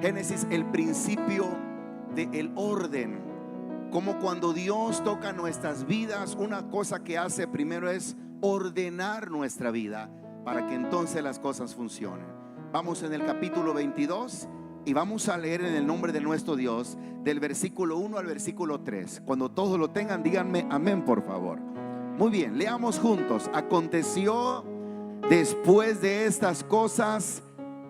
Génesis, el principio del orden. Como cuando Dios toca nuestras vidas, una cosa que hace primero es ordenar nuestra vida para que entonces las cosas funcionen. Vamos en el capítulo 22 y vamos a leer en el nombre de nuestro Dios del versículo 1 al versículo 3. Cuando todos lo tengan, díganme amén, por favor. Muy bien, leamos juntos. Aconteció después de estas cosas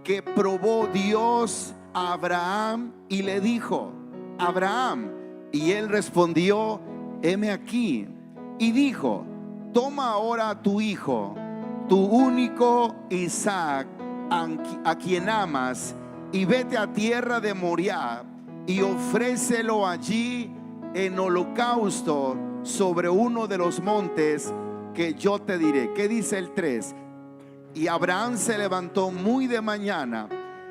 que probó Dios a Abraham y le dijo: Abraham. Y él respondió: heme aquí. Y dijo: toma ahora a tu hijo, tu único Isaac, a quien amas, y vete a tierra de Moriah y ofrécelo allí en holocausto sobre uno de los montes que yo te diré. ¿Qué dice el 3? Y Abraham se levantó muy de mañana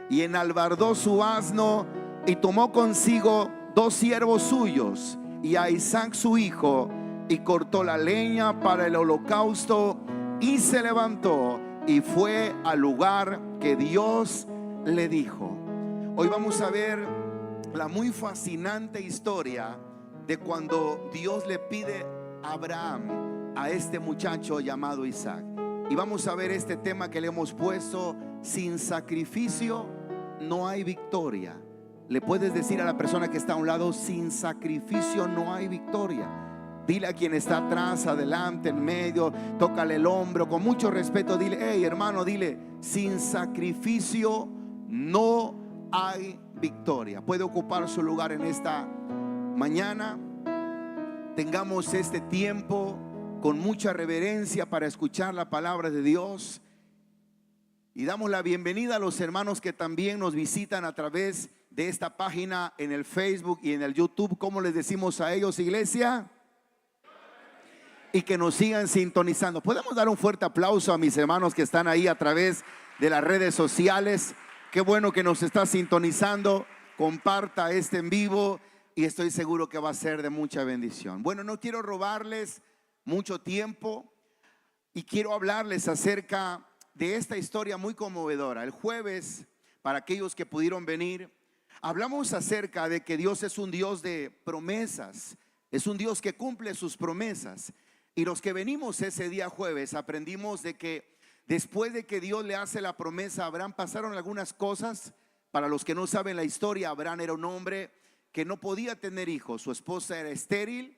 y enalbardó su asno y tomó consigo 2 siervos suyos y a Isaac su hijo, y cortó la leña para el holocausto y se levantó y fue al lugar que Dios le dijo. Hoy vamos a ver la muy fascinante historia de cuando Dios le pide a Abraham a este muchacho llamado Isaac. Y vamos a ver este tema que le hemos puesto: sin sacrificio no hay victoria. Le puedes decir a la persona que está a un lado: sin sacrificio no hay victoria. Dile a quien está atrás, adelante, en medio, tócale el hombro con mucho respeto. Dile: hey hermano, dile: sin sacrificio no hay victoria. Puede ocupar su lugar en esta mañana. Tengamos este tiempo con mucha reverencia para escuchar la palabra de Dios. Y damos la bienvenida a los hermanos que también nos visitan a través de esta página en el Facebook y en el YouTube. ¿Cómo les decimos a ellos, iglesia? Y que nos sigan sintonizando. Podemos dar un fuerte aplauso a mis hermanos que están ahí a través de las redes sociales. Qué bueno que nos está sintonizando. Comparta este en vivo y estoy seguro que va a ser de mucha bendición. Bueno, no quiero robarles mucho tiempo y quiero hablarles acerca de esta historia muy conmovedora. El jueves, para aquellos que pudieron venir, hablamos acerca de que Dios es un Dios de promesas, es un Dios que cumple sus promesas. Y los que venimos ese día jueves aprendimos de que después de que Dios le hace la promesa a Abraham, pasaron algunas cosas. Para los que no saben la historia, Abraham era un hombre que no podía tener hijos. Su esposa era estéril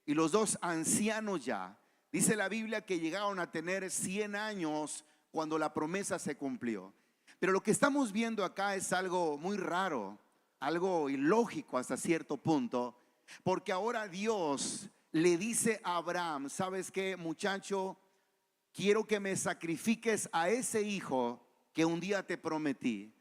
y los dos ancianos ya. Dice la Biblia que llegaron a tener 100 años cuando la promesa se cumplió. Pero lo que estamos viendo acá es algo muy raro, algo ilógico hasta cierto punto, porque ahora Dios le dice a Abraham: ¿sabes qué, muchacho? Quiero que me sacrifiques a ese hijo que un día te prometí.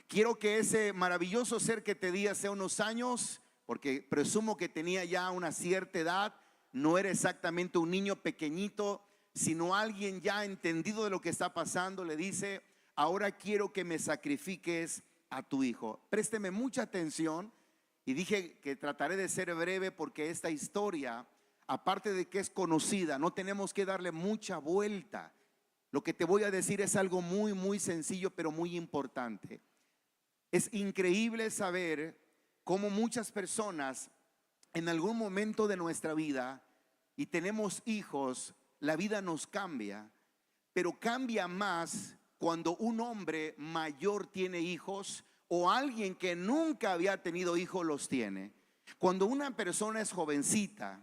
Quiero que ese maravilloso ser que te di hace unos años, porque presumo que tenía ya una cierta edad, no era exactamente un niño pequeñito, sino alguien ya entendido de lo que está pasando. Le dice: ahora quiero que me sacrifiques a tu hijo. Présteme mucha atención. Y dije que trataré de ser breve porque esta historia, aparte de que es conocida, no tenemos que darle mucha vuelta. Lo que te voy a decir es algo muy, muy sencillo, pero muy importante. Es increíble saber cómo muchas personas en algún momento de nuestra vida, y tenemos hijos, la vida nos cambia, pero cambia más cuando un hombre mayor tiene hijos o alguien que nunca había tenido hijos los tiene. Cuando una persona es jovencita,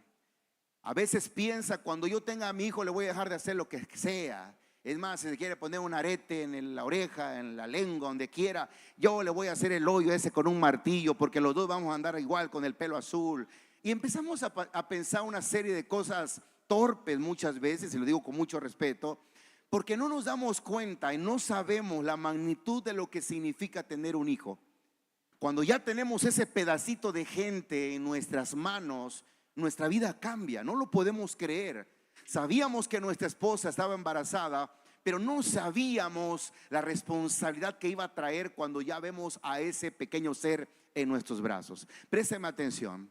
a veces piensa: cuando yo tenga a mi hijo le voy a dejar de hacer lo que sea. Es más, si se quiere poner un arete en la oreja, en la lengua, donde quiera, yo le voy a hacer el hoyo ese con un martillo, porque los dos vamos a andar igual con el pelo azul. Y empezamos a pensar una serie de cosas torpes muchas veces, y lo digo con mucho respeto, porque no nos damos cuenta y no sabemos la magnitud de lo que significa tener un hijo. Cuando ya tenemos ese pedacito de gente en nuestras manos, nuestra vida cambia, no lo podemos creer. Sabíamos que nuestra esposa estaba embarazada, pero no sabíamos la responsabilidad que iba a traer cuando ya vemos a ese pequeño ser en nuestros brazos. Présteme atención.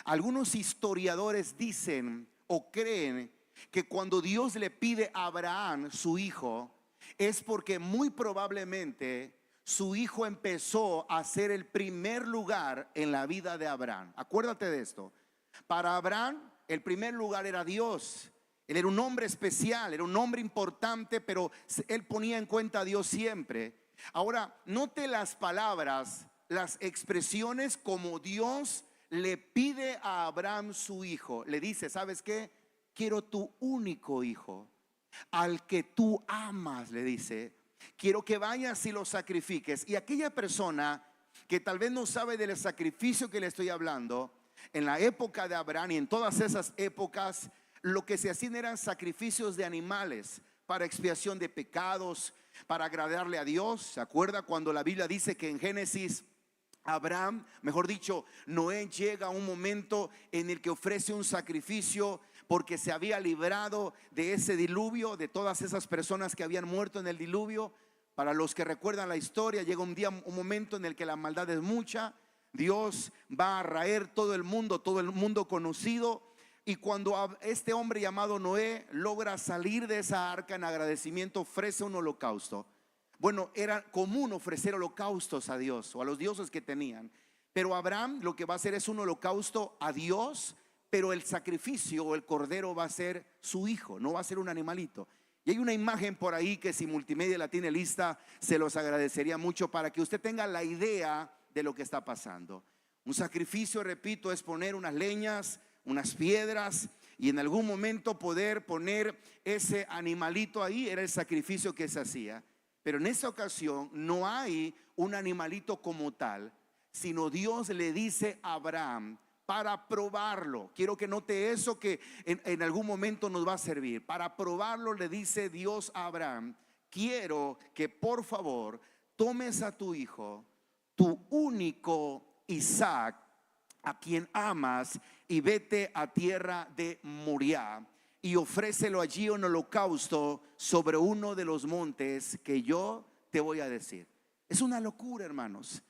Algunos historiadores dicen o creen que cuando Dios le pide a Abraham su hijo, es porque muy probablemente su hijo empezó a ser el primer lugar en la vida de Abraham. Acuérdate de esto. Para Abraham, el primer lugar era Dios. Él era un hombre especial, era un hombre importante, pero él ponía en cuenta a Dios siempre. Ahora, note las palabras, las expresiones como Dios le pide a Abraham su hijo. Le dice, ¿sabes qué? Quiero tu único hijo, al que tú amas, le dice. Quiero que vayas y lo sacrifiques. Y aquella persona que tal vez no sabe del sacrificio que le estoy hablando, en la época de Abraham y en todas esas épocas, lo que se hacían eran sacrificios de animales para expiación de pecados, para agradarle a Dios. ¿Se acuerda cuando la Biblia dice que en Génesis Abraham, mejor dicho, Noé, llega a un momento en el que ofrece un sacrificio porque se había librado de ese diluvio, de todas esas personas que habían muerto en el diluvio? Para los que recuerdan la historia, llega un día, un momento en el que la maldad es mucha. Dios va a raer todo el mundo conocido. Y cuando este hombre llamado Noé logra salir de esa arca en agradecimiento, ofrece un holocausto. Bueno, era común ofrecer holocaustos a Dios o a los dioses que tenían. Pero Abraham lo que va a hacer es un holocausto a Dios, pero el sacrificio o el cordero va a ser su hijo, no va a ser un animalito. Y hay una imagen por ahí que si Multimedia la tiene lista, se los agradecería mucho para que usted tenga la idea de lo que está pasando. Un sacrificio, repito, es poner unas leñas, unas piedras, y en algún momento poder poner ese animalito ahí. Era el sacrificio que se hacía. Pero en esa ocasión no hay un animalito como tal, sino Dios le dice a Abraham, para probarlo, quiero que note eso, que en algún momento nos va a servir. Para probarlo le dice Dios a Abraham, quiero que por favor tomes a tu hijo, tu único Isaac, a quien amas, y vete a tierra de Moriah y ofrécelo allí en holocausto sobre uno de los montes que yo te voy a decir. Es una locura, hermanos.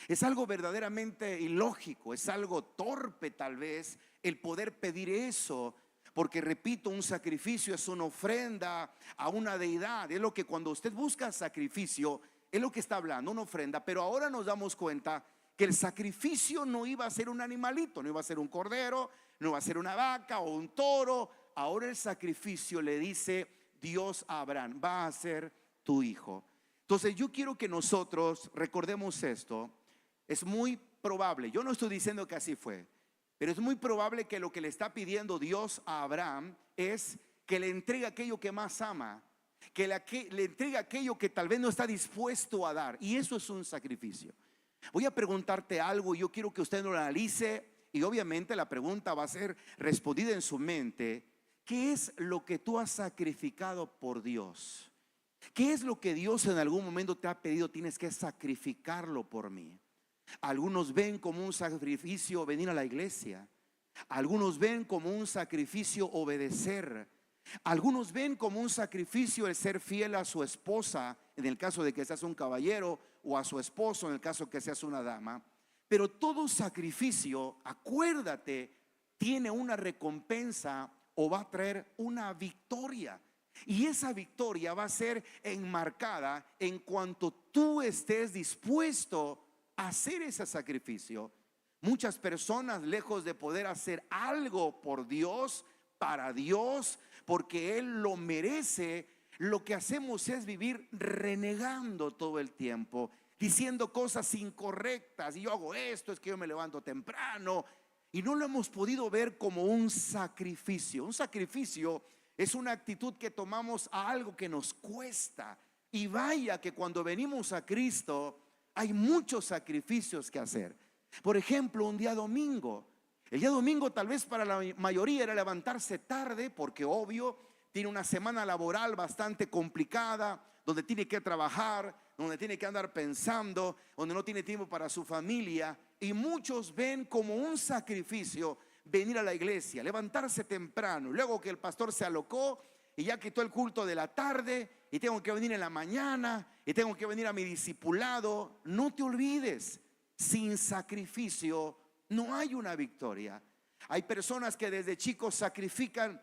Es algo verdaderamente ilógico, es algo torpe tal vez el poder pedir eso, porque repito, un sacrificio es una ofrenda a una deidad. Es lo que cuando usted busca sacrificio, es lo que está hablando, una ofrenda. Pero ahora nos damos cuenta que el sacrificio no iba a ser un animalito, no iba a ser un cordero, no iba a ser una vaca o un toro. Ahora el sacrificio, le dice Dios a Abraham, va a ser tu hijo. Entonces yo quiero que nosotros recordemos esto. Es muy probable, yo no estoy diciendo que así fue, pero es muy probable que lo que le está pidiendo Dios a Abraham es que le entregue aquello que más ama, que le entregue aquello que tal vez no está dispuesto a dar. Y eso es un sacrificio. Voy a preguntarte algo y yo quiero que usted lo analice, y obviamente la pregunta va a ser respondida en su mente. ¿Qué es lo que tú has sacrificado por Dios? ¿Qué es lo que Dios en algún momento te ha pedido? Tienes que sacrificarlo por mí. Algunos ven como un sacrificio venir a la iglesia. Algunos ven como un sacrificio obedecer. Algunos ven como un sacrificio el ser fiel a su esposa, en el caso de que seas un caballero, o a su esposo, en el caso de que seas una dama. Pero todo sacrificio, acuérdate, tiene una recompensa o va a traer una victoria. Y esa victoria va a ser enmarcada en cuanto tú estés dispuesto a hacer ese sacrificio. Muchas personas, lejos de poder hacer algo por Dios, para Dios, porque Él lo merece, lo que hacemos es vivir renegando todo el tiempo, diciendo cosas incorrectas. Y yo hago esto, es que yo me levanto temprano. Y no lo hemos podido ver como un sacrificio. Un sacrificio es una actitud que tomamos a algo que nos cuesta. Y vaya que cuando venimos a Cristo hay muchos sacrificios que hacer. Por ejemplo, un día domingo. El día domingo tal vez para la mayoría era levantarse tarde, porque obvio tiene una semana laboral bastante complicada, donde tiene que trabajar, donde tiene que andar pensando, donde no tiene tiempo para su familia. Y muchos ven como un sacrificio venir a la iglesia, levantarse temprano, luego que el pastor se alocó y ya quitó el culto de la tarde, y tengo que venir en la mañana, y tengo que venir a mi discipulado. No te olvides, sin sacrificio no hay una victoria. Hay personas que desde chicos sacrifican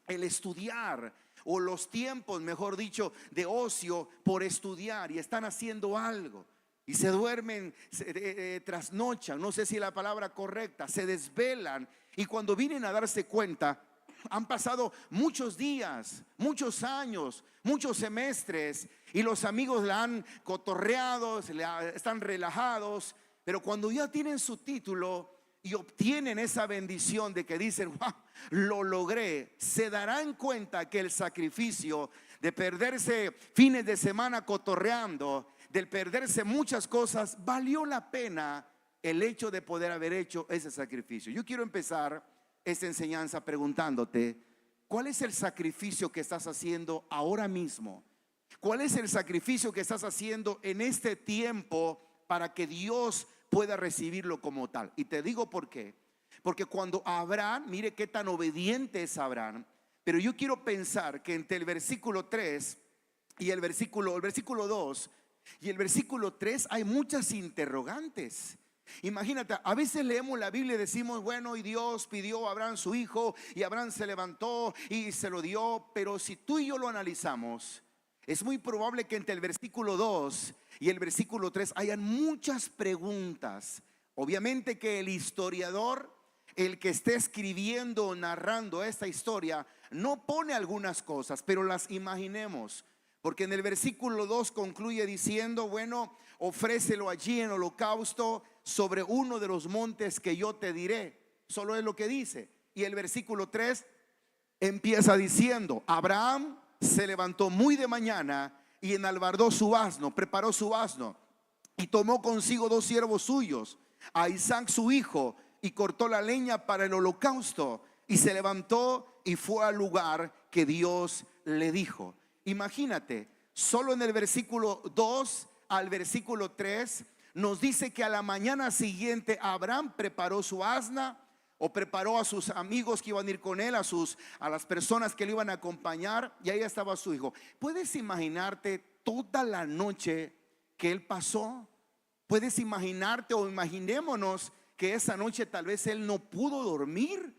el estudiar, o los tiempos, mejor dicho, de ocio por estudiar, y están haciendo algo. y se duermen, trasnochan, no sé si la palabra correcta, se desvelan, y cuando vienen a darse cuenta, han pasado muchos días, muchos años, muchos semestres, y los amigos la han cotorreado, están relajados, pero cuando ya tienen su título y obtienen esa bendición de que dicen, wow, lo logré, se darán cuenta que el sacrificio de perderse fines de semana cotorreando, del perderse muchas cosas, valió la pena el hecho de poder haber hecho ese sacrificio. Yo quiero empezar esta enseñanza preguntándote, ¿cuál es el sacrificio que estás haciendo ahora mismo? ¿Cuál es el sacrificio que estás haciendo en este tiempo para que Dios pueda recibirlo como tal? Y te digo por qué. Porque cuando Abraham, mire qué tan obediente es Abraham, pero yo quiero pensar que entre el versículo 3 y el versículo 2 y el versículo 3 hay muchas interrogantes. Imagínate, a veces leemos la Biblia y decimos, bueno, y Dios pidió a Abraham su hijo y Abraham se levantó y se lo dio. Pero si tú y yo lo analizamos, es muy probable que entre el versículo 2 y el versículo 3 hayan muchas preguntas. Obviamente que el historiador, el que esté escribiendo o narrando esta historia, no pone algunas cosas, pero las imaginemos. Porque en el versículo 2 concluye diciendo, bueno, ofrécelo allí en holocausto sobre uno de los montes que yo te diré. Solo es lo que dice. Y el versículo 3 empieza diciendo, Abraham se levantó muy de mañana y enalbardó su asno, preparó su asno y tomó consigo 2 siervos suyos, a Isaac su hijo, y cortó la leña para el holocausto y se levantó y fue al lugar que Dios le dijo. Imagínate, solo en el versículo 2 al versículo 3 nos dice que a la mañana siguiente Abraham preparó su asna, o preparó a sus amigos que iban a ir con él, a las personas que le iban a acompañar, y ahí estaba su hijo. ¿Puedes imaginarte toda la noche que él pasó? ¿Puedes imaginarte, o imaginémonos que esa noche tal vez él no pudo dormir?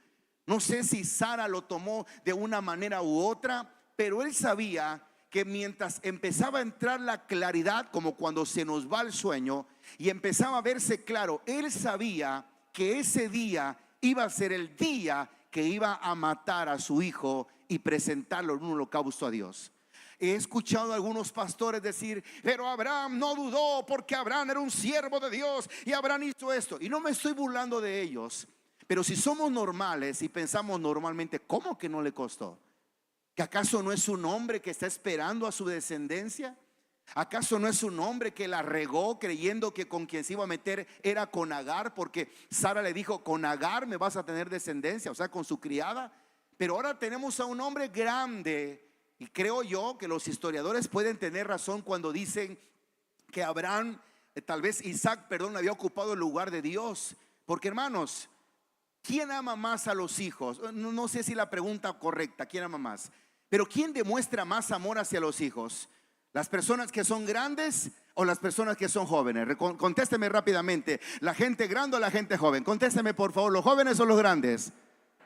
No sé si Sara lo tomó de una manera u otra, pero él sabía que mientras empezaba a entrar la claridad, como cuando se nos va el sueño y empezaba a verse claro, él sabía que ese día iba a ser el día que iba a matar a su hijo y presentarlo en un holocausto a Dios. He escuchado a algunos pastores decir, pero Abraham no dudó porque Abraham era un siervo de Dios y Abraham hizo esto. Y no me estoy burlando de ellos, pero si somos normales y pensamos normalmente, ¿cómo que no le costó? ¿Que acaso no es un hombre que está esperando a su descendencia? ¿Acaso no es un hombre que la regó creyendo que con quien se iba a meter era con Agar? Porque Sara le dijo, con Agar me vas a tener descendencia, o sea, con su criada. Pero ahora tenemos a un hombre grande, y creo yo que los historiadores pueden tener razón cuando dicen que Abraham, tal vez Isaac, perdón, había ocupado el lugar de Dios. Porque hermanos, ¿quién ama más a los hijos? No sé si la pregunta correcta, ¿quién ama más? Pero ¿quién demuestra más amor hacia los hijos? ¿Las personas que son grandes o las personas que son jóvenes? Contésteme rápidamente. ¿La gente grande o la gente joven? Contésteme por favor, ¿los jóvenes o los grandes?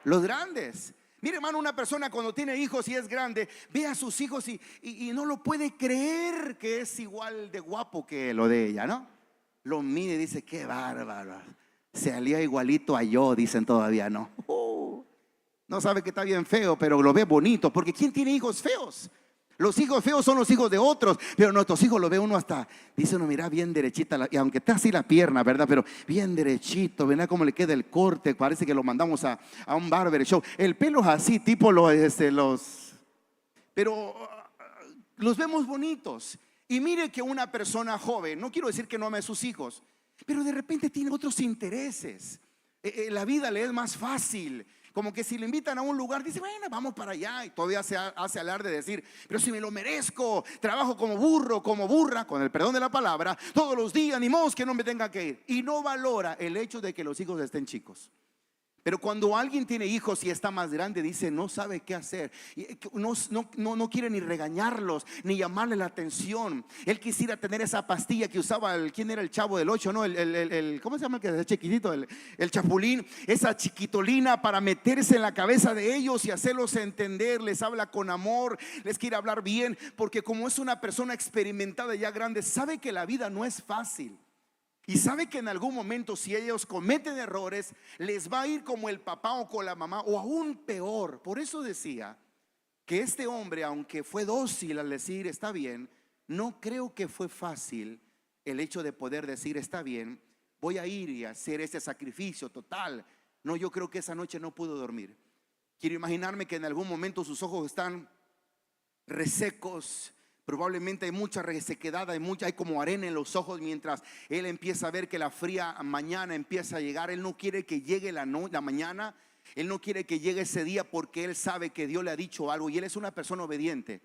Los grandes. Mire hermano, una persona cuando tiene hijos y es grande, ve a sus hijos y no lo puede creer que es igual de guapo que lo de ella, ¿no? Lo mira y dice, qué bárbaro, se alía igualito a yo, dicen todavía, ¿no? No sabe que está bien feo, pero lo ve bonito. Porque ¿quién tiene hijos feos? Los hijos feos son los hijos de otros, pero nuestros hijos lo ve uno hasta, dice uno, mira bien derechita, y aunque está así la pierna, ¿verdad? Pero bien derechito, ¿verdad? Cómo le queda el corte, parece que lo mandamos a un barber show. El pelo es así, tipo pero los vemos bonitos. Y mire que una persona joven, no quiero decir que no ame a sus hijos, pero de repente tiene otros intereses. La vida le es más fácil. Como que si lo invitan a un lugar, dice, bueno, vamos para allá. Y todavía se hace alarde de decir, pero si me lo merezco, trabajo como burro, como burra, con el perdón de la palabra, todos los días, ni modo que no me tenga que ir. Y no valora el hecho de que los hijos estén chicos. Pero cuando alguien tiene hijos y está más grande, dice, no sabe qué hacer. No quiere ni regañarlos, ni llamarle la atención. Él quisiera tener esa pastilla que usaba ¿quién era el Chavo del 8? No, ¿cómo se llama el que es chiquitito? El Chapulín. Esa chiquitolina para meterse en la cabeza de ellos y hacerlos entender. Les habla con amor, les quiere hablar bien, porque como es una persona experimentada ya grande, sabe que la vida no es fácil. Y sabe que en algún momento, si ellos cometen errores, les va a ir como el papá o con la mamá, o aún peor. Por eso decía que este hombre, aunque fue dócil al decir está bien, no creo que fue fácil el hecho de poder decir está bien, voy a ir y hacer este sacrificio total. No, yo creo que esa noche no pudo dormir. Quiero imaginarme que en algún momento sus ojos están resecos. Probablemente hay mucha resequedad, hay como arena en los ojos mientras él empieza a ver que la fría mañana empieza a llegar. Él no quiere que llegue la mañana, él no quiere que llegue ese día porque él sabe que Dios le ha dicho algo y él es una persona obediente.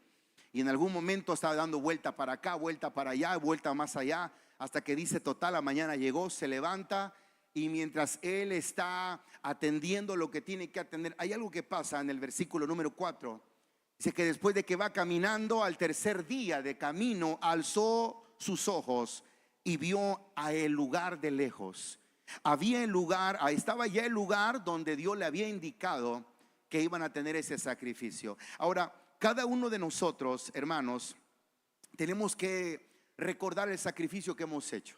Y en algún momento estaba dando vuelta para acá, vuelta para allá, vuelta más allá, hasta que dice total, la mañana llegó, se levanta. Y mientras él está atendiendo lo que tiene que atender, hay algo que pasa en el versículo número 4. Dice que después de que va caminando, al tercer día de camino, alzó sus ojos y vio a el lugar de lejos. Estaba ya el lugar donde Dios le había indicado que iban a tener ese sacrificio. Ahora, cada uno de nosotros, hermanos, tenemos que recordar el sacrificio que hemos hecho.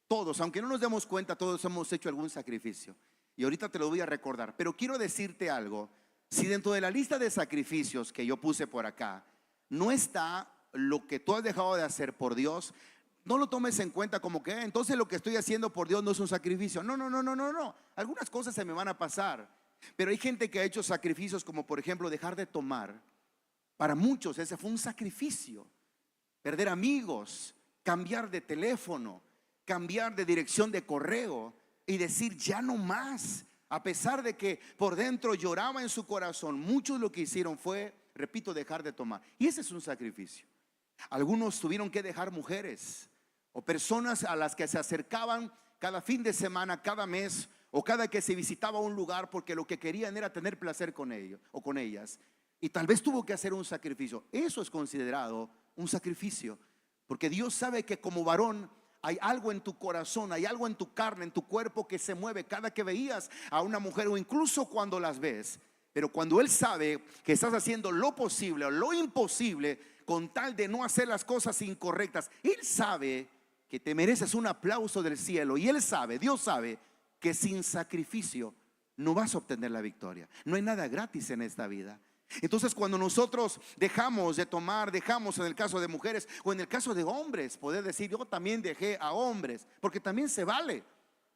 Todos, aunque no nos demos cuenta, todos hemos hecho algún sacrificio. Y ahorita te lo voy a recordar. Pero quiero decirte algo. Si dentro de la lista de sacrificios que yo puse por acá no está lo que tú has dejado de hacer por Dios, no lo tomes en cuenta como que entonces lo que estoy haciendo por Dios no es un sacrificio. No. Algunas cosas se me van a pasar. Pero hay gente que ha hecho sacrificios como por ejemplo dejar de tomar. Para muchos ese fue un sacrificio. Perder amigos, cambiar de teléfono, cambiar de dirección de correo y decir ya no más. A pesar de que por dentro lloraba en su corazón, muchos lo que hicieron fue, repito, dejar de tomar. Y ese es un sacrificio. Algunos tuvieron que dejar mujeres o personas a las que se acercaban cada fin de semana, cada mes o cada que se visitaba un lugar porque lo que querían era tener placer con ellos o con ellas. Y tal vez tuvo que hacer un sacrificio. Eso es considerado un sacrificio, porque Dios sabe que como varón hay algo en tu corazón, hay algo en tu carne, en tu cuerpo que se mueve cada que veías a una mujer o incluso cuando las ves. Pero cuando Él sabe que estás haciendo lo posible o lo imposible con tal de no hacer las cosas incorrectas, Él sabe que te mereces un aplauso del cielo. Y Él sabe, Dios sabe que sin sacrificio no vas a obtener la victoria. No hay nada gratis en esta vida. Entonces cuando nosotros dejamos de tomar, dejamos en el caso de mujeres o en el caso de hombres, poder decir yo también dejé a hombres, porque también se vale.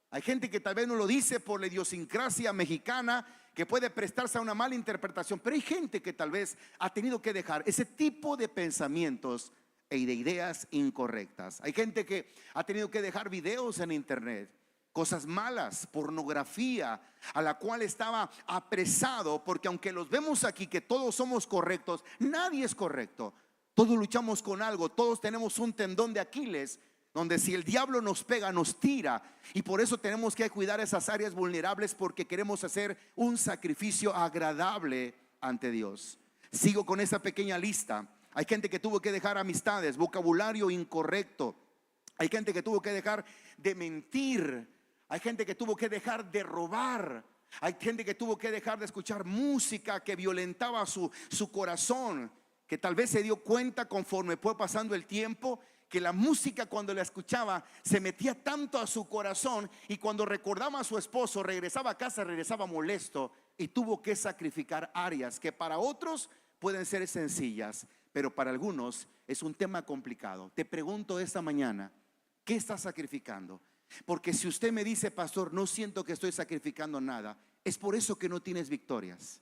Hay gente que tal vez no lo dice por la idiosincrasia mexicana, que puede prestarse a una mala interpretación, pero hay gente que tal vez ha tenido que dejar ese tipo de pensamientos y de ideas incorrectas. Hay gente que ha tenido que dejar videos en internet, cosas malas, pornografía, a la cual estaba apresado, porque aunque los vemos aquí que todos somos correctos, nadie es correcto. Todos luchamos con algo, todos tenemos un tendón de Aquiles, donde si el diablo nos pega, nos tira. Y por eso tenemos que cuidar esas áreas vulnerables, porque queremos hacer un sacrificio agradable ante Dios. Sigo con esa pequeña lista. Hay gente que tuvo que dejar amistades, vocabulario incorrecto. Hay gente que tuvo que dejar de mentir. Hay gente que tuvo que dejar de robar. Hay gente que tuvo que dejar de escuchar música que violentaba su corazón, que tal vez se dio cuenta conforme fue pasando el tiempo que la música cuando la escuchaba se metía tanto a su corazón, y cuando recordaba a su esposo regresaba a casa, regresaba molesto, y tuvo que sacrificar áreas que para otros pueden ser sencillas, pero para algunos es un tema complicado. Te pregunto esta mañana, ¿qué estás sacrificando? Porque si usted me dice, pastor, no siento que estoy sacrificando nada, es por eso que no tienes victorias.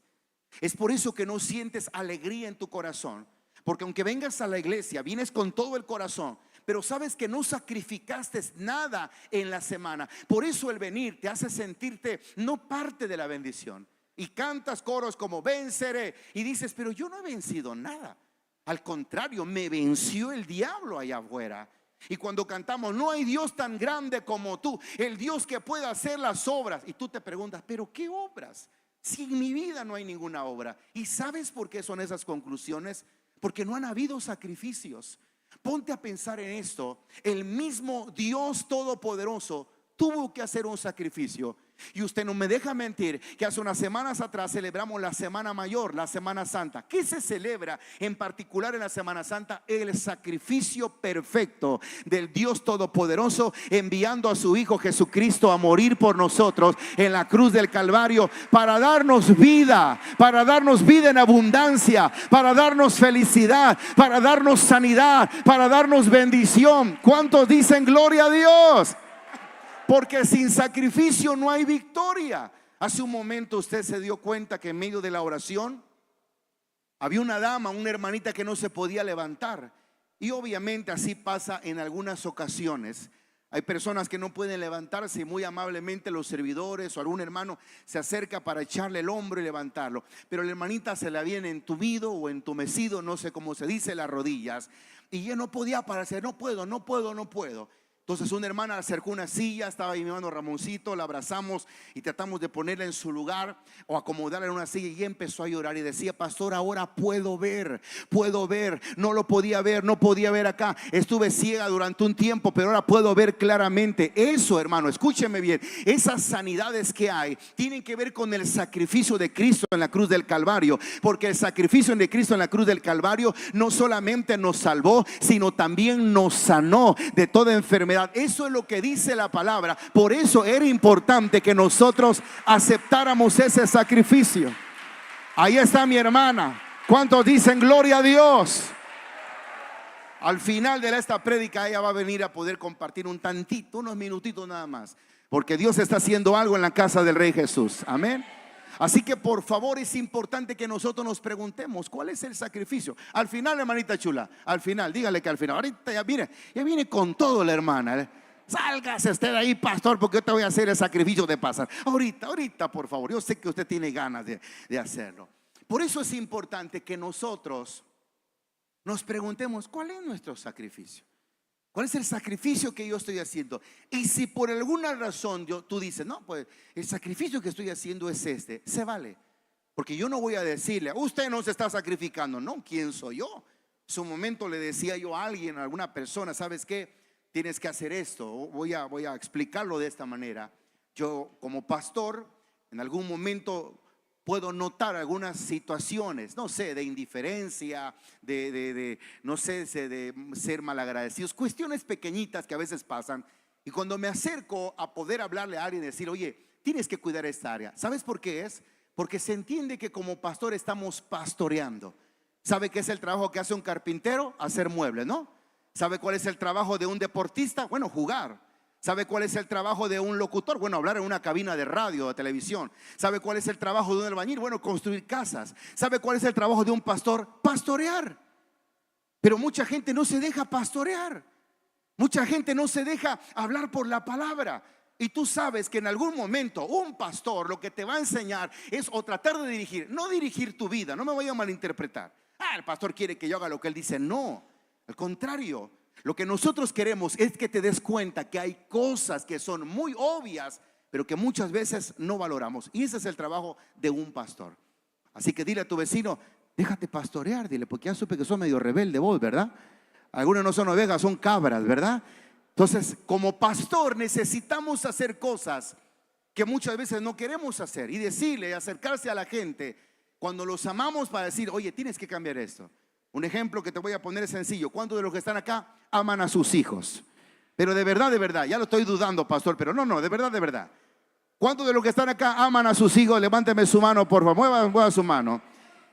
Es por eso que no sientes alegría en tu corazón. Porque aunque vengas a la iglesia, vienes con todo el corazón, pero sabes que no sacrificaste nada en la semana. Por eso el venir te hace sentirte no parte de la bendición. Y cantas coros como venceré, y dices, pero yo no he vencido nada. Al contrario, me venció el diablo allá afuera. Y cuando cantamos, no hay Dios tan grande como tú, el Dios que pueda hacer las obras. Y tú te preguntas, ¿pero qué obras? Si en mi vida no hay ninguna obra. ¿Y sabes por qué son esas conclusiones? Porque no han habido sacrificios. Ponte a pensar en esto. El mismo Dios Todopoderoso tuvo que hacer un sacrificio. Y usted no me deja mentir que hace unas semanas atrás celebramos la Semana Mayor, la Semana Santa. ¿Qué se celebra en particular en la Semana Santa? El sacrificio perfecto del Dios Todopoderoso, enviando a su Hijo Jesucristo a morir por nosotros en la cruz del Calvario, para darnos vida en abundancia, para darnos felicidad, para darnos sanidad, para darnos bendición. ¿Cuántos dicen gloria a Dios? Porque sin sacrificio no hay victoria. Hace un momento usted se dio cuenta que en medio de la oración había una dama, una hermanita que no se podía levantar. Y obviamente así pasa en algunas ocasiones. Hay personas que no pueden levantarse y muy amablemente los servidores o algún hermano se acerca para echarle el hombro y levantarlo. Pero la hermanita se le había entumido o entumecido, no sé cómo se dice, las rodillas. Y ella no podía pararse, no puedo. Entonces una hermana acercó una silla, estaba ahí mi hermano Ramoncito, la abrazamos y tratamos de ponerla en su lugar o acomodarla en una silla, y empezó a llorar y decía: pastor, ahora puedo ver, no lo podía ver, no podía ver acá, estuve ciega durante un tiempo, pero ahora puedo ver claramente. Eso, hermano, escúcheme bien, esas sanidades que hay tienen que ver con el sacrificio de Cristo en la cruz del Calvario, porque el sacrificio de Cristo en la cruz del Calvario no solamente nos salvó, sino también nos sanó de toda enfermedad. Eso es lo que dice la palabra. Por eso era importante que nosotros aceptáramos ese sacrificio. Ahí está mi hermana. ¿Cuántos dicen gloria a Dios? Al final de esta prédica ella va a venir a poder compartir un tantito, unos minutitos nada más, porque Dios está haciendo algo en la casa del Rey Jesús. Amén. Así que por favor es importante que nosotros nos preguntemos ¿cuál es el sacrificio? Al final, hermanita chula, al final, dígale que al final, ahorita ya viene con todo la hermana. Sálgase usted de ahí, pastor, porque yo te voy a hacer el sacrificio de pasar. Ahorita, por favor, yo sé que usted tiene ganas de hacerlo. Por eso es importante que nosotros nos preguntemos ¿cuál es nuestro sacrificio? ¿Cuál es el sacrificio que yo estoy haciendo? Y si por alguna razón tú dices, no, pues el sacrificio que estoy haciendo es este, se vale. Porque yo no voy a decirle, usted no se está sacrificando. No, ¿quién soy yo? En su momento le decía yo a alguien, a alguna persona, ¿sabes qué? Tienes que hacer esto. Voy a explicarlo de esta manera. Yo como pastor, en algún momento puedo notar algunas situaciones, no sé, de indiferencia, no sé, de ser malagradecidos, cuestiones pequeñitas que a veces pasan. Y cuando me acerco a poder hablarle a alguien y decir, oye, tienes que cuidar esta área, ¿sabes por qué es? Porque se entiende que como pastor estamos pastoreando. ¿Sabe qué es el trabajo que hace un carpintero? Hacer muebles, ¿no? ¿Sabe cuál es el trabajo de un deportista? Bueno, jugar. ¿Sabe cuál es el trabajo de un locutor? Bueno, hablar en una cabina de radio o de televisión. ¿Sabe cuál es el trabajo de un albañil? Bueno, construir casas. ¿Sabe cuál es el trabajo de un pastor? Pastorear. Pero mucha gente no se deja pastorear. Mucha gente no se deja hablar por la palabra. Y tú sabes que en algún momento un pastor lo que te va a enseñar es o tratar de dirigir, no dirigir tu vida, no me voy a malinterpretar. El pastor quiere que yo haga lo que él dice. No, al contrario. Lo que nosotros queremos es que te des cuenta que hay cosas que son muy obvias, pero que muchas veces no valoramos. Y ese es el trabajo de un pastor. Así que dile a tu vecino, déjate pastorear, dile, porque ya supe que son medio rebelde vos, ¿verdad? Algunos no son ovejas, son cabras, ¿verdad? Entonces, como pastor necesitamos hacer cosas que muchas veces no queremos hacer y decirle, acercarse a la gente cuando los amamos para decir, oye, tienes que cambiar esto. Un ejemplo que te voy a poner es sencillo. ¿Cuántos de los que están acá aman a sus hijos? Pero de verdad, ya lo estoy dudando, pastor, pero no, de verdad. ¿Cuántos de los que están acá aman a sus hijos? Levánteme su mano, por favor, mueva su mano.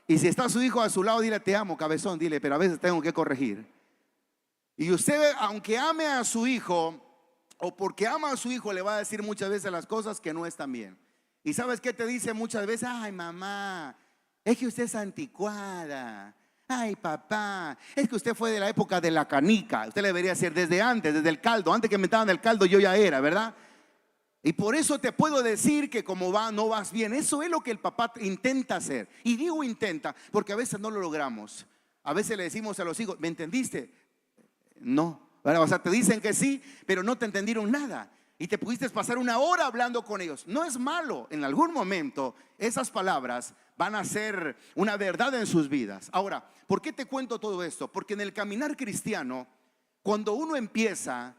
Y si está su hijo a su lado, dile, te amo, cabezón, dile, pero a veces tengo que corregir. Y usted, aunque ame a su hijo, o porque ama a su hijo, le va a decir muchas veces las cosas que no están bien. ¿Y sabes qué te dice muchas veces? Ay, mamá, es que usted es anticuada. Ay, papá, es que usted fue de la época de la canica. Usted le debería decir desde antes, desde el caldo. Antes que me inventaban el caldo yo ya era, ¿verdad? Y por eso te puedo decir que como no vas bien. Eso es lo que el papá intenta hacer. Y digo intenta porque a veces no lo logramos. A veces le decimos a los hijos, ¿me entendiste? No, ¿verdad? O sea, te dicen que sí, pero no te entendieron nada. Y te pudiste pasar una hora hablando con ellos. No es malo, en algún momento esas palabras van a ser una verdad en sus vidas. Ahora, ¿por qué te cuento todo esto? Porque en el caminar cristiano, cuando uno empieza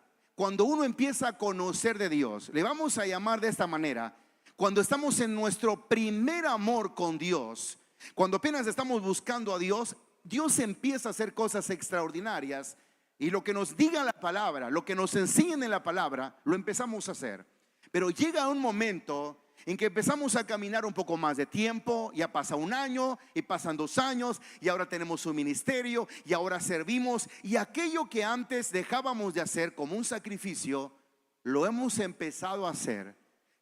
a conocer de Dios, le vamos a llamar de esta manera, cuando estamos en nuestro primer amor con Dios, cuando apenas estamos buscando a Dios, Dios empieza a hacer cosas extraordinarias. Y lo que nos diga la palabra, lo que nos enseñen en la palabra, lo empezamos a hacer. Pero llega un momento en que empezamos a caminar un poco más de tiempo. Ya pasa un año y pasan 2 años y ahora tenemos un ministerio y ahora servimos. Y aquello que antes dejábamos de hacer como un sacrificio, lo hemos empezado a hacer.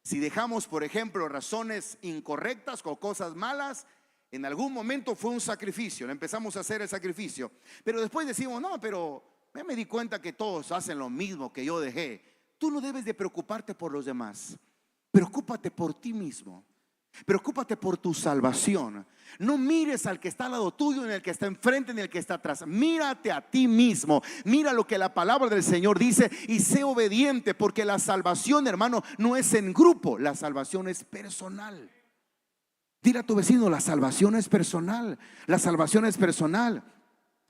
Si dejamos, por ejemplo, razones incorrectas o cosas malas, en algún momento fue un sacrificio, empezamos a hacer el sacrificio. Pero después decimos, no, pero me di cuenta que todos hacen lo mismo que yo dejé. Tú no debes de preocuparte por los demás. Preocúpate por ti mismo. Preocúpate por tu salvación. No mires al que está al lado tuyo, ni al que está enfrente, ni al que está atrás. Mírate a ti mismo. Mira lo que la palabra del Señor dice y sé obediente, porque la salvación, hermano, no es en grupo. La salvación es personal. Dile a tu vecino, la salvación es personal. La salvación es personal.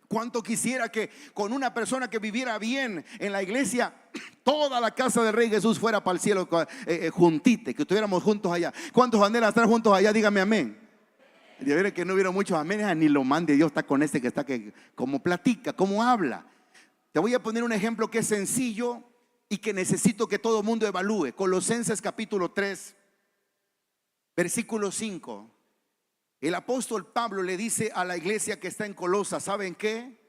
¿Cuánto quisiera que con una persona que viviera bien en la iglesia, toda la casa del Rey Jesús fuera para el cielo juntite, que estuviéramos juntos allá? ¿Cuántos anhelan estar juntos allá? Dígame amén. De ver que no hubiera muchos amenes, ni lo mande Dios. Está con este que está que como platica, como habla. Te voy a poner un ejemplo que es sencillo y que necesito que todo el mundo evalúe. Colosenses capítulo 3, versículo 5. El apóstol Pablo le dice a la iglesia que está en Colosa: ¿saben qué?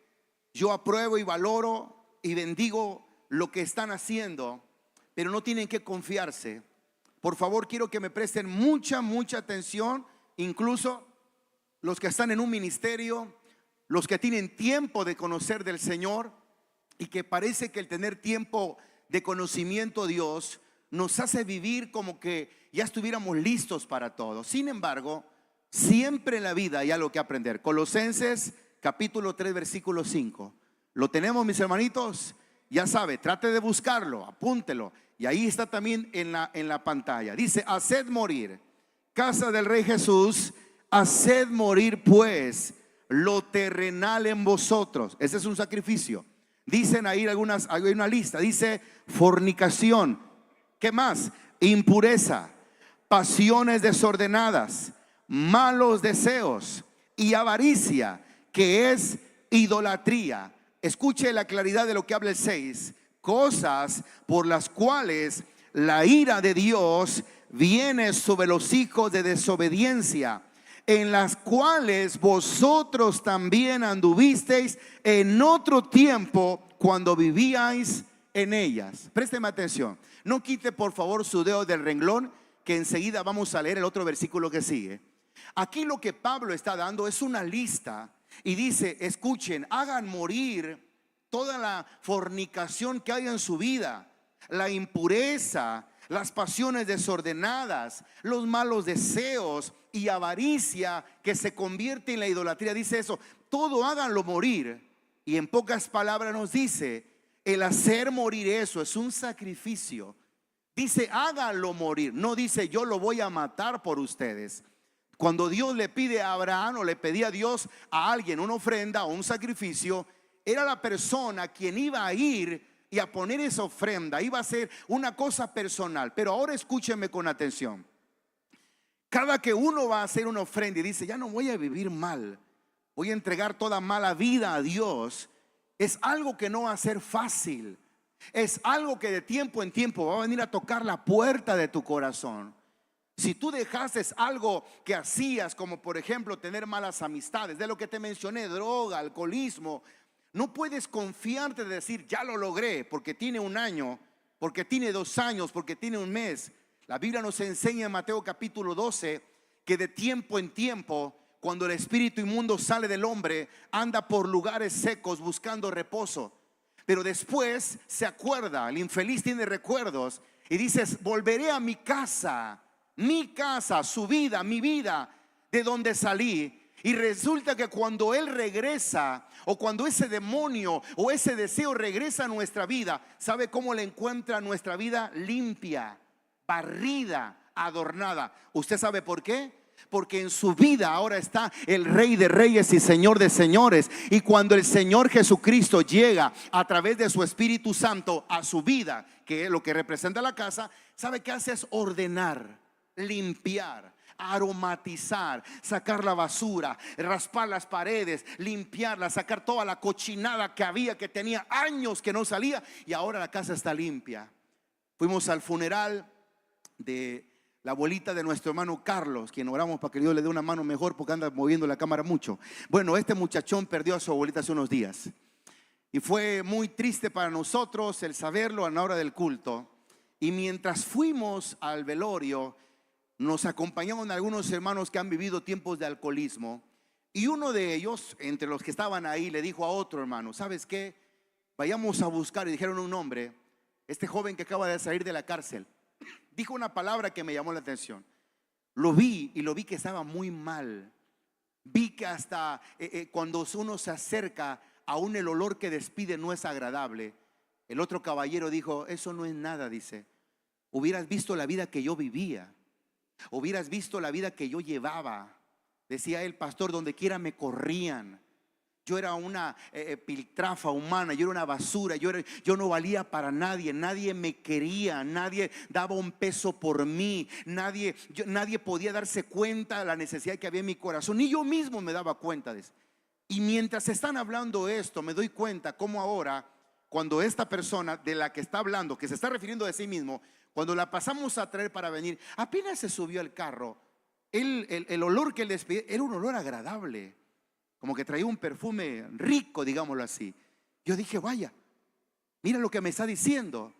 Yo apruebo y valoro y bendigo lo que están haciendo, pero no tienen que confiarse. Por favor, quiero que me presten mucha atención, incluso los que están en un ministerio, los que tienen tiempo de conocer del Señor, y que parece que el tener tiempo de conocimiento de Dios nos hace vivir como que ya estuviéramos listos para todo. Sin embargo, siempre en la vida hay algo que aprender. Colosenses capítulo 3 versículo 5. ¿Lo tenemos, mis hermanitos? Ya sabe, trate de buscarlo, apúntelo. Y ahí está también en la pantalla. Dice: haced morir, casa del Rey Jesús, haced morir pues lo terrenal en vosotros. Ese es un sacrificio. Dicen ahí hay una lista. Dice: fornicación. ¿Qué más? Impureza, pasiones desordenadas, malos deseos y avaricia, que es idolatría. Escuche la claridad de lo que habla el 6. Cosas por las cuales la ira de Dios viene sobre los hijos de desobediencia, en las cuales vosotros también anduvisteis en otro tiempo cuando vivíais en ellas. Présteme atención. No quite por favor su dedo del renglón, que enseguida vamos a leer el otro versículo que sigue. Aquí lo que Pablo está dando es una lista y dice: escuchen, hagan morir toda la fornicación que hay en su vida, la impureza, las pasiones desordenadas, los malos deseos y avaricia que se convierte en la idolatría. Dice eso, todo háganlo morir. Y en pocas palabras nos dice: el hacer morir eso es un sacrificio. Dice: háganlo morir. No dice: yo lo voy a matar por ustedes. Cuando Dios le pide a Abraham, o le pedía a Dios a alguien una ofrenda o un sacrificio, era la persona quien iba a ir y a poner esa ofrenda. Iba a ser una cosa personal. Pero ahora escúchenme con atención. Cada que uno va a hacer una ofrenda y dice: ya no voy a vivir mal, voy a entregar toda mala vida a Dios, es algo que no va a ser fácil. Es algo que de tiempo en tiempo va a venir a tocar la puerta de tu corazón. Si tú dejaste algo que hacías, como por ejemplo tener malas amistades, de lo que te mencioné, droga, alcoholismo, no puedes confiarte de decir: ya lo logré, porque tiene un año, porque tiene 2 años, porque tiene un mes. La Biblia nos enseña en Mateo capítulo 12 que de tiempo en tiempo, cuando el espíritu inmundo sale del hombre, anda por lugares secos buscando reposo. Pero después se acuerda, el infeliz tiene recuerdos y dices: volveré a mi casa, su vida, mi vida, de donde salí. Y resulta que cuando Él regresa, o cuando ese demonio o ese deseo regresa a nuestra vida, ¿sabe cómo le encuentra nuestra vida? Limpia, barrida, adornada. ¿Usted sabe por qué? Porque en su vida ahora está el Rey de Reyes y Señor de Señores. Y cuando el Señor Jesucristo llega a través de su Espíritu Santo a su vida, que es lo que representa la casa, ¿sabe qué hace? Es ordenar, limpiar, aromatizar, sacar la basura, raspar las paredes, limpiarla, sacar toda la cochinada que había, que tenía años que no salía, y ahora la casa está limpia. Fuimos al funeral de la abuelita de nuestro hermano Carlos, quien oramos para que Dios le dé una mano mejor porque anda moviendo la cámara mucho. Bueno, este muchachón perdió a su abuelita hace unos días y fue muy triste para nosotros el saberlo a la hora del culto. Y mientras fuimos al velorio, nos acompañaron algunos hermanos que han vivido tiempos de alcoholismo, y uno de ellos, entre los que estaban ahí, le dijo a otro hermano: ¿sabes qué? Vayamos a buscar. Y dijeron un nombre. Este joven que acaba de salir de la cárcel dijo una palabra que me llamó la atención. Lo vi y lo vi que estaba muy mal. Vi que hasta cuando uno se acerca, aún el olor que despide no es agradable. El otro caballero dijo: eso no es nada, dice. Hubieras visto la vida que yo vivía, hubieras visto la vida que yo llevaba. Decía el pastor, donde quiera me corrían. Yo era una piltrafa humana, yo era una basura, yo no valía para nadie, nadie me quería, nadie daba un peso por mí, nadie podía darse cuenta de la necesidad que había en mi corazón, ni yo mismo me daba cuenta de eso. Y mientras están hablando esto, me doy cuenta cómo ahora, cuando esta persona de la que está hablando, que se está refiriendo de sí mismo, cuando la pasamos a traer para venir, apenas se subió al carro, el olor que él despide era un olor agradable, como que traía un perfume rico, digámoslo así. Yo dije: vaya, mira lo que me está diciendo,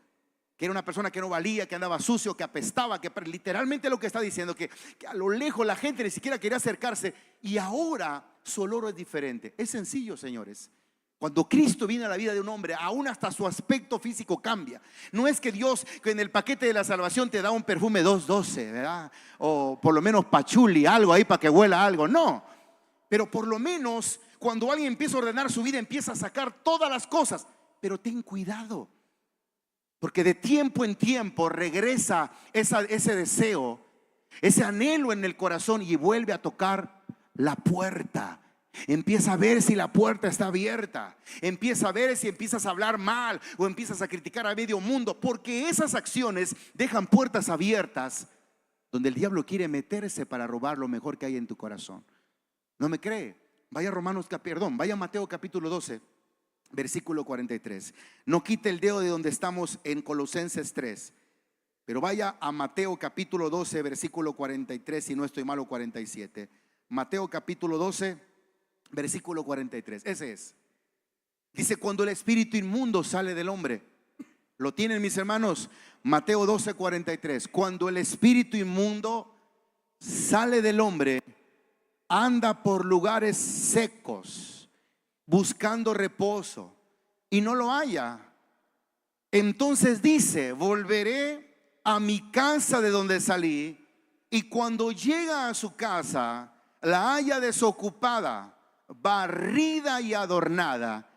que era una persona que no valía, que andaba sucio, que apestaba, que literalmente lo que está diciendo, que a lo lejos la gente ni siquiera quería acercarse. Y ahora su olor es diferente. Es sencillo, señores. Cuando Cristo viene a la vida de un hombre, aún hasta su aspecto físico cambia. No es que Dios en el paquete de la salvación te da un perfume 212, ¿verdad? O por lo menos pachuli, algo ahí para que huela algo. No, pero por lo menos cuando alguien empieza a ordenar su vida, empieza a sacar todas las cosas. Pero ten cuidado, porque de tiempo en tiempo regresa ese deseo, ese anhelo en el corazón, y vuelve a tocar la puerta. Empieza a ver si la puerta está abierta, empieza a ver si empiezas a hablar mal o empiezas a criticar a medio mundo, porque esas acciones dejan puertas abiertas donde el diablo quiere meterse para robar lo mejor que hay en tu corazón. ¿No me cree? Vaya vaya Mateo capítulo 12, versículo 43. No quite el dedo de donde estamos en Colosenses 3, pero vaya a Mateo capítulo 12, versículo 43, si no estoy mal, o 47. Mateo capítulo 12, versículo 43. Ese es. Dice: cuando el espíritu inmundo sale del hombre. ¿Lo tienen, mis hermanos? Mateo 12, 43. Cuando el espíritu inmundo sale del hombre, anda por lugares secos, buscando reposo, y no lo halla. Entonces dice: volveré a mi casa de donde salí. Y cuando llega a su casa, la halla desocupada, barrida y adornada.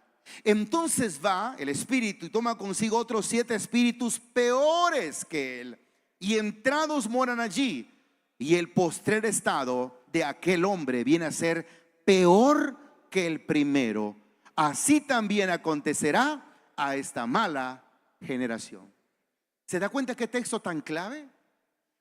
Entonces va el espíritu y toma consigo otros 7 espíritus peores que él, y entrados moran allí. Y el postrer estado de aquel hombre viene a ser peor que el primero. Así también acontecerá a esta mala generación. ¿Se da cuenta qué texto tan clave?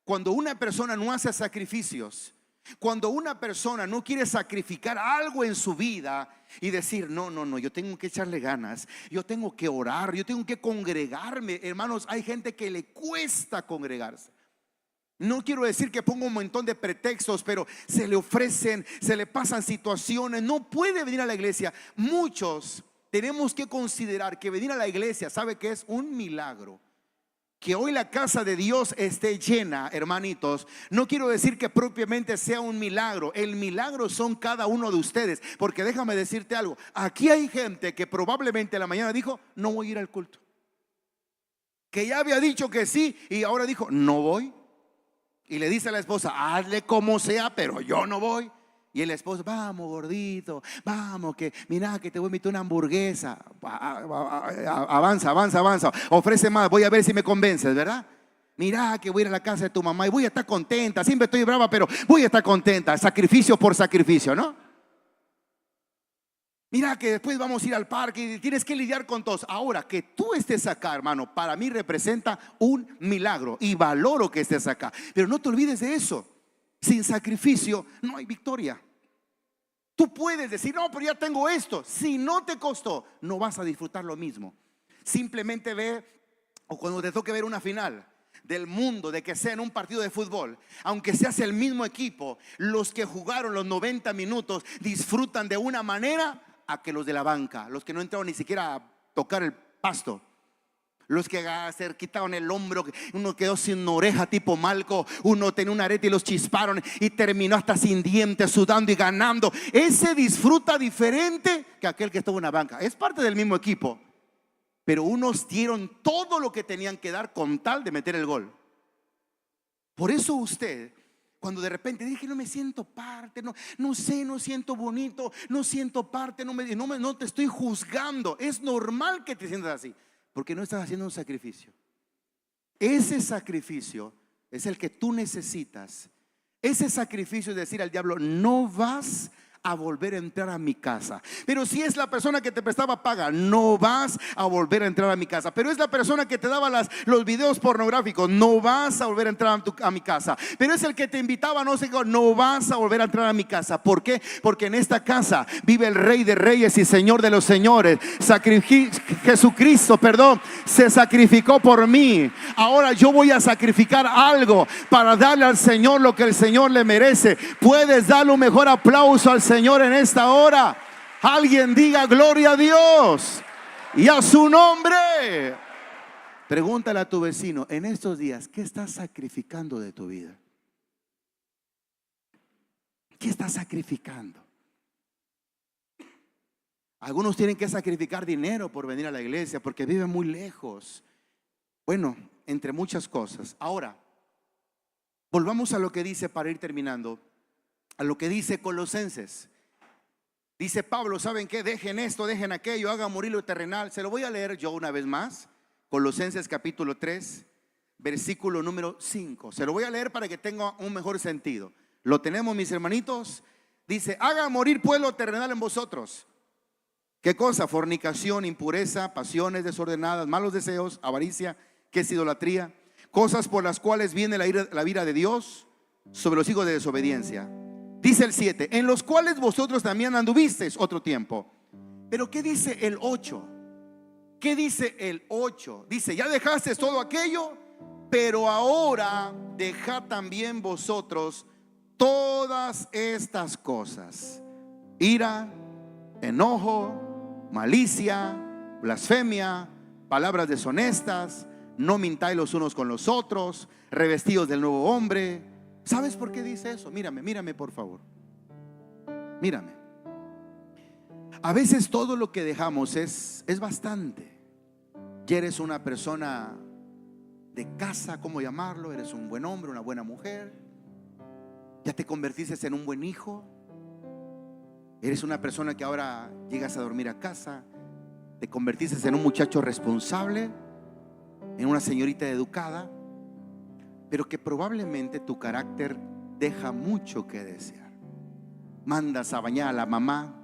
Cuando una persona no hace sacrificios, cuando una persona no quiere sacrificar algo en su vida y decir: no, yo tengo que echarle ganas, yo tengo que orar, yo tengo que congregarme. Hermanos, hay gente que le cuesta congregarse. No quiero decir que ponga un montón de pretextos, pero se le ofrecen, se le pasan situaciones, no puede venir a la iglesia. Muchos tenemos que considerar que venir a la iglesia, ¿sabe qué es? Un milagro. Que hoy la casa de Dios esté llena, hermanitos, no quiero decir que propiamente sea un milagro. El milagro son cada uno de ustedes. Porque déjame decirte algo, aquí hay gente que probablemente en la mañana dijo: no voy a ir al culto, que ya había dicho que sí y ahora dijo: no voy. Y le dice a la esposa: hazle como sea, pero yo no voy. Y el esposo, vamos gordito, vamos que mira que te voy a invitar una hamburguesa. Avanza, avanza, avanza. Ofrece más, voy a ver si me convences, ¿verdad? Mira que voy a ir a la casa de tu mamá y voy a estar contenta. Siempre estoy brava, pero voy a estar contenta. Sacrificio por sacrificio, ¿no? Mira que después vamos a ir al parque y tienes que lidiar con todos. Ahora que tú estés acá, hermano, para mí representa un milagro y valoro que estés acá. Pero no te olvides de eso. Sin sacrificio no hay victoria. Tú puedes decir, no, pero ya tengo esto. Si no te costó, no vas a disfrutar lo mismo. Simplemente ve, o cuando te toque ver una final del mundo, de que sea en un partido de fútbol, aunque seas el mismo equipo, los que jugaron los 90 minutos disfrutan de una manera a que los de la banca, los que no entraron ni siquiera a tocar el pasto, los que se quitaron el hombro, uno quedó sin oreja tipo Malco, uno tenía un arete y los chisparon y terminó hasta sin dientes, sudando y ganando. Ese disfruta diferente que aquel que estuvo en la banca. Es parte del mismo equipo, pero unos dieron todo lo que tenían que dar con tal de meter el gol. Por eso usted, cuando de repente dije no me siento parte, no sé, no siento bonito, no siento parte, no te estoy juzgando. Es normal que te sientas así, porque no estás haciendo un sacrificio. Ese sacrificio es el que tú necesitas. Ese sacrificio es decir al diablo, no vas a volver a entrar a mi casa. Pero si es la persona que te prestaba paga, no vas a volver a entrar a mi casa. Pero es la persona que te daba los videos pornográficos, no vas a volver a entrar a mi casa. Pero es el que te invitaba, no sé qué, no vas a volver a entrar a mi casa. ¿Por qué? Porque en esta casa vive el Rey de Reyes y Señor de los Señores. Jesucristo, se sacrificó por mí. Ahora yo voy a sacrificar algo para darle al Señor lo que el Señor le merece. Puedes darle un mejor aplauso al Señor en esta hora. Alguien diga gloria a Dios y a su nombre. Pregúntale a tu vecino en estos días, ¿qué estás sacrificando de tu vida? ¿Qué estás sacrificando? Algunos tienen que sacrificar dinero por venir a la iglesia porque viven muy lejos. Bueno, entre muchas cosas. Ahora, volvamos a lo que dice para ir terminando. A lo que dice Colosenses. Dice Pablo, ¿saben qué? Dejen esto, dejen aquello, hagan morir lo terrenal. Se lo voy a leer yo una vez más. Colosenses capítulo 3, versículo número 5. Se lo voy a leer para que tenga un mejor sentido. ¿Lo tenemos, mis hermanitos? Dice, hagan morir pues lo terrenal en vosotros. ¿Qué cosa? Fornicación, impureza, pasiones desordenadas, malos deseos, avaricia, que es idolatría. Cosas por las cuales viene la ira de Dios sobre los hijos de desobediencia. Dice el 7, en los cuales vosotros también anduvisteis otro tiempo. Pero ¿qué dice el 8? ¿Qué dice el 8? Dice, ya dejaste todo aquello, pero ahora dejad también vosotros todas estas cosas: ira, enojo, malicia, blasfemia, palabras deshonestas. No mintáis los unos con los otros, revestidos del nuevo hombre. ¿Sabes por qué dice eso? Mírame por favor. Mírame. A veces todo lo que dejamos es bastante. Ya eres una persona de casa, ¿cómo llamarlo? Eres un buen hombre, una buena mujer. Ya te convertiste en un buen hijo. Eres una persona que ahora llegas a dormir a casa. Te convertiste en un muchacho responsable, en una señorita educada, pero que probablemente tu carácter deja mucho que desear. Mandas a bañar a la mamá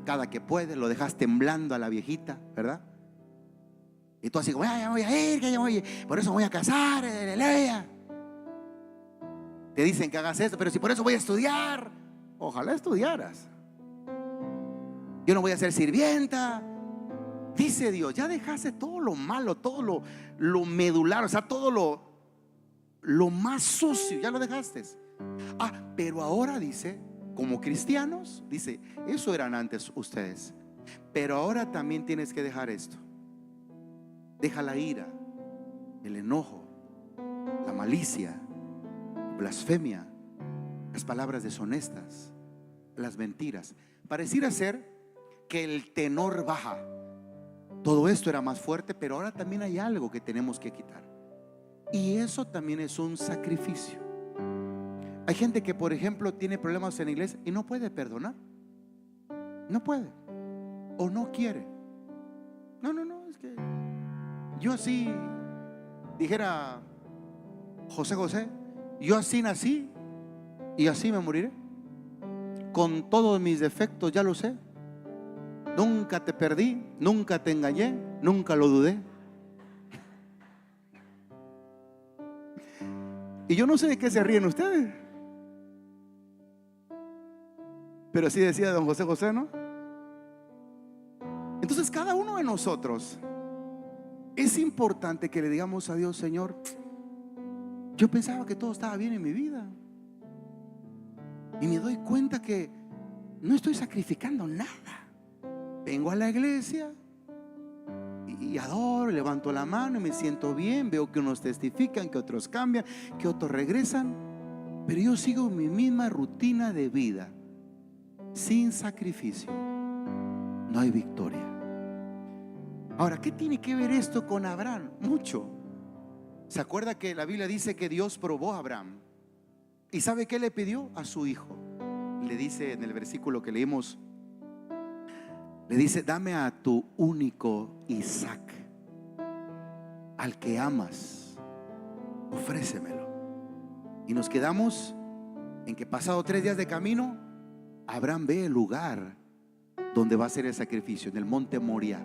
cada que puedes, lo dejas temblando a la viejita, ¿verdad? Y tú así como, ya voy a ir, que ya voy, por eso voy a casar, Te dicen que hagas esto, pero si por eso voy a estudiar. Ojalá estudiaras. Yo no voy a ser sirvienta. Dice Dios, ya dejaste todo lo malo, todo lo medular, o sea, todo lo más sucio, ya lo dejaste. Pero ahora dice, como cristianos, dice, eso eran antes ustedes, pero ahora también tienes que dejar esto. Deja la ira, el enojo, la malicia, blasfemia, las palabras deshonestas, las mentiras. Pareciera ser que el tenor baja. Todo esto era más fuerte, pero ahora también hay algo que tenemos que quitar. Y eso también es un sacrificio. Hay gente que, por ejemplo, tiene problemas en la iglesia y no puede perdonar. No puede. O no quiere. No, es que yo así, dijera José, yo así nací y así me moriré. Con todos mis defectos, ya lo sé. Nunca te perdí, nunca te engañé, nunca lo dudé. Y yo no sé de qué se ríen ustedes, pero así decía don José, ¿no? Entonces cada uno de nosotros es importante que le digamos a Dios: Señor, yo pensaba que todo estaba bien en mi vida y me doy cuenta que no estoy sacrificando nada. Vengo a la iglesia y adoro, levanto la mano y me siento bien. Veo que unos testifican, que otros cambian, que otros regresan, pero yo sigo mi misma rutina de vida. Sin sacrificio no hay victoria. Ahora, ¿qué tiene que ver esto con Abraham? Mucho. ¿Se acuerda que la Biblia dice que Dios probó a Abraham? ¿Y sabe qué le pidió? A su hijo. Le dice en el versículo que leímos, le dice: dame a tu único Isaac, al que amas, ofrécemelo. Y nos quedamos en que pasado 3 días de camino, Abraham ve el lugar donde va a ser el sacrificio, en el monte Moriah.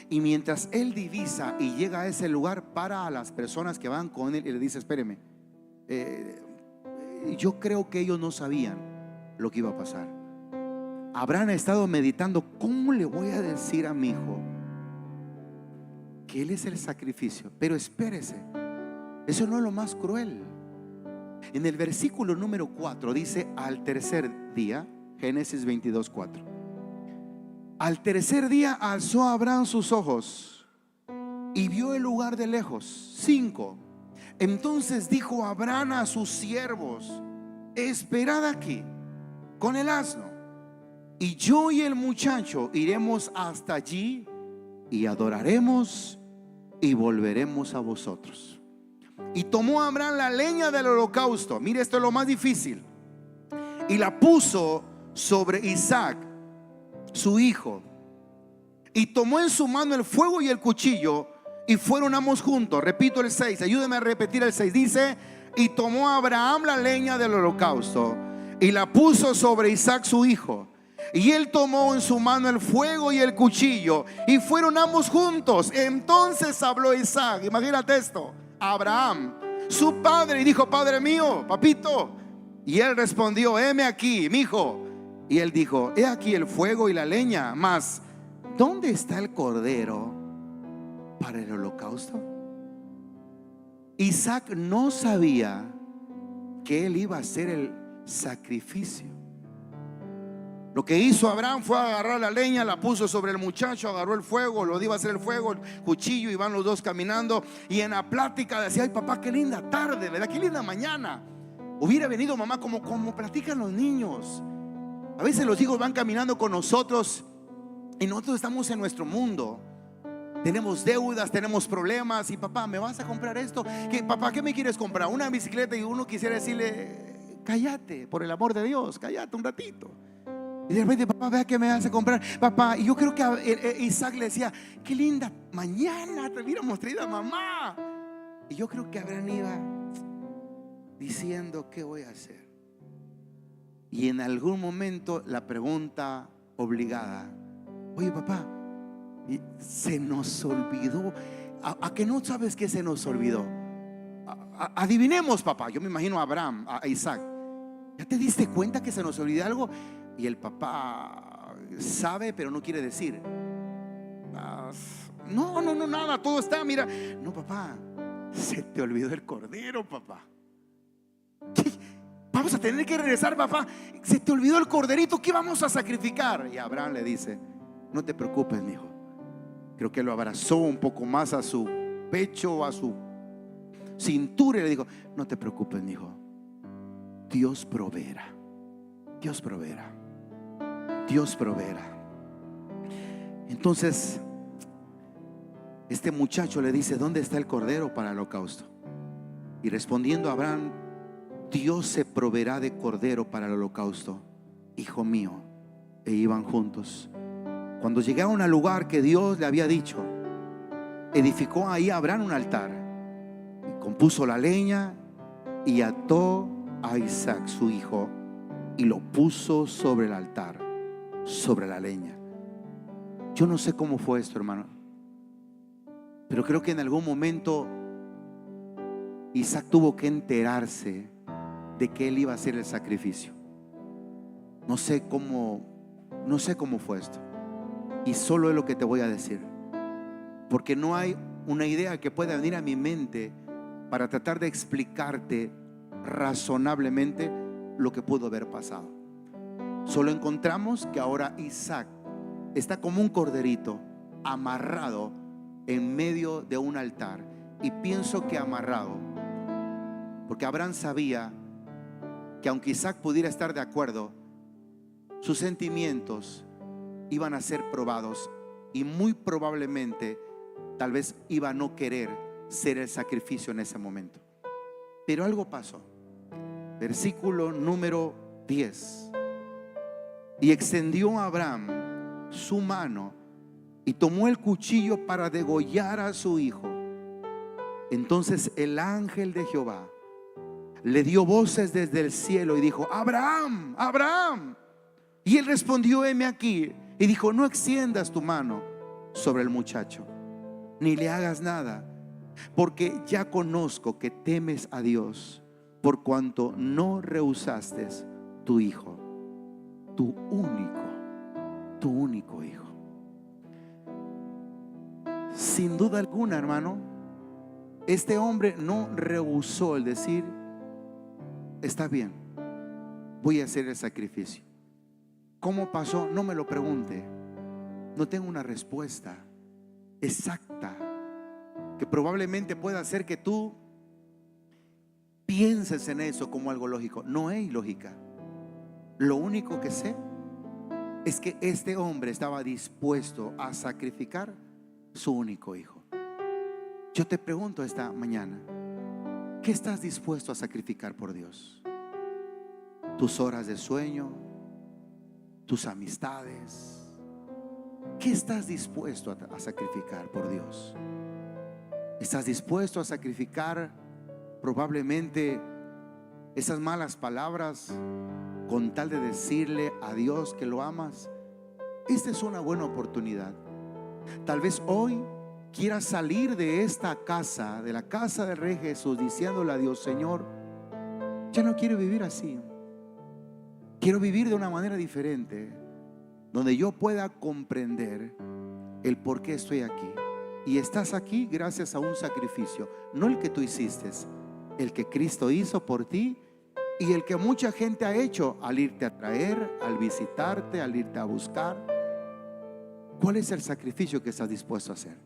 Y mientras él divisa y llega a ese lugar, para a las personas que van con él y le dice: espéreme, yo creo que ellos no sabían lo que iba a pasar. Abraham ha estado meditando: ¿cómo le voy a decir a mi hijo que él es el sacrificio? Pero espérese, eso no es lo más cruel. En el versículo número 4 dice: al tercer día, Génesis 22:4, al tercer día alzó Abraham sus ojos y vio el lugar de lejos. 5. Entonces dijo Abraham a sus siervos: esperad aquí con el asno, y yo y el muchacho iremos hasta allí y adoraremos y volveremos a vosotros. Y tomó Abraham la leña del holocausto. Mire, esto es lo más difícil. Y la puso sobre Isaac, su hijo. Y tomó en su mano el fuego y el cuchillo, y fueron ambos juntos. Repito el 6, ayúdeme a repetir el 6. Dice: y tomó Abraham la leña del holocausto y la puso sobre Isaac su hijo. Y él tomó en su mano el fuego y el cuchillo, y fueron ambos juntos. Entonces habló Isaac, imagínate esto, Abraham, su padre, y dijo: Padre mío, papito. Y él respondió: heme aquí, mi hijo. Y él dijo: he aquí el fuego y la leña, mas ¿dónde está el cordero para el holocausto? Isaac no sabía que él iba a hacer el sacrificio. Lo que hizo Abraham fue agarrar la leña, la puso sobre el muchacho, agarró el fuego, lo iba a hacer el fuego, el cuchillo, y van los dos caminando. Y en la plática decía: ay papá, qué linda tarde, ¿verdad? Qué linda mañana. Hubiera venido mamá, como platican los niños. A veces los hijos van caminando con nosotros y nosotros estamos en nuestro mundo. Tenemos deudas, tenemos problemas. Y papá, ¿me vas a comprar esto? Papá, ¿qué me quieres comprar? Una bicicleta. Y uno quisiera decirle: cállate, por el amor de Dios, cállate un ratito. Y de repente: papá, vea que me vas a comprar, papá. Y yo creo que Isaac le decía: qué linda mañana, te hubiéramos traído a mamá. Y yo creo que Abraham iba diciendo: ¿qué voy a hacer? Y en algún momento la pregunta obligada: oye papá, se nos olvidó. ¿A que no sabes que se nos olvidó? Adivinemos, papá. Yo me imagino a Abraham, a Isaac: ¿ya te diste cuenta que se nos olvidó algo? Y el papá sabe, pero no quiere decir. No, nada, todo está, mira. No, papá, se te olvidó el cordero, papá. ¿Qué? Vamos a tener que regresar, papá. Se te olvidó el corderito, ¿qué vamos a sacrificar? Y Abraham le dice: no te preocupes, mi hijo. Creo que lo abrazó un poco más a su pecho, a su cintura, y le dijo: no te preocupes, mi hijo. Dios proveerá. Dios proveerá. Dios proveerá. Entonces este muchacho le dice: ¿dónde está el cordero para el holocausto? Y respondiendo Abraham Dios se proveerá de cordero para el holocausto, hijo mío. E iban juntos. Cuando llegaron al lugar que Dios le había dicho, edificó ahí Abraham un altar y compuso la leña y ató a Isaac su hijo y lo puso sobre el altar, sobre la leña. Yo no sé cómo fue esto, hermano, pero creo que en algún momento Isaac tuvo que enterarse de que él iba a hacer el sacrificio. No sé cómo fue esto, y solo es lo que te voy a decir, porque no hay una idea que pueda venir a mi mente para tratar de explicarte razonablemente lo que pudo haber pasado. Solo encontramos que ahora Isaac está como un corderito amarrado en medio de un altar, y pienso que amarrado porque Abraham sabía que aunque Isaac pudiera estar de acuerdo, sus sentimientos iban a ser probados y muy probablemente tal vez iba a no querer ser el sacrificio en ese momento. Pero algo pasó. Versículo número 10. Y extendió a Abraham su mano y tomó el cuchillo para degollar a su hijo. Entonces el ángel de Jehová le dio voces desde el cielo y dijo: Abraham, Abraham. Y él respondió: heme aquí. Y dijo: no extiendas tu mano sobre el muchacho, ni le hagas nada, porque ya conozco que temes a Dios, por cuanto no rehusaste tu hijo, tu único hijo. Sin duda alguna, hermano, este hombre no rehusó el decir: está bien, voy a hacer el sacrificio. ¿Cómo pasó? No me lo pregunte. No tengo una respuesta exacta que probablemente pueda hacer que tú pienses en eso como algo lógico. No hay lógica. Lo único que sé es que este hombre estaba dispuesto a sacrificar su único hijo. Yo te pregunto esta mañana: ¿qué estás dispuesto a sacrificar por Dios? ¿Tus horas de sueño? ¿Tus amistades? ¿Qué estás dispuesto a sacrificar por Dios? ¿Estás dispuesto a sacrificar probablemente esas malas palabras con tal de decirle a Dios que lo amas? Esta es una buena oportunidad. Tal vez hoy quieras salir de esta casa, de la casa del Rey Jesús, diciéndole a Dios: Señor, ya no quiero vivir así. Quiero vivir de una manera diferente, donde yo pueda comprender el por qué estoy aquí. Y estás aquí gracias a un sacrificio, no el que tú hiciste, el que Cristo hizo por ti y el que mucha gente ha hecho al irte a traer, al visitarte, al irte a buscar. ¿Cuál es el sacrificio que estás dispuesto a hacer?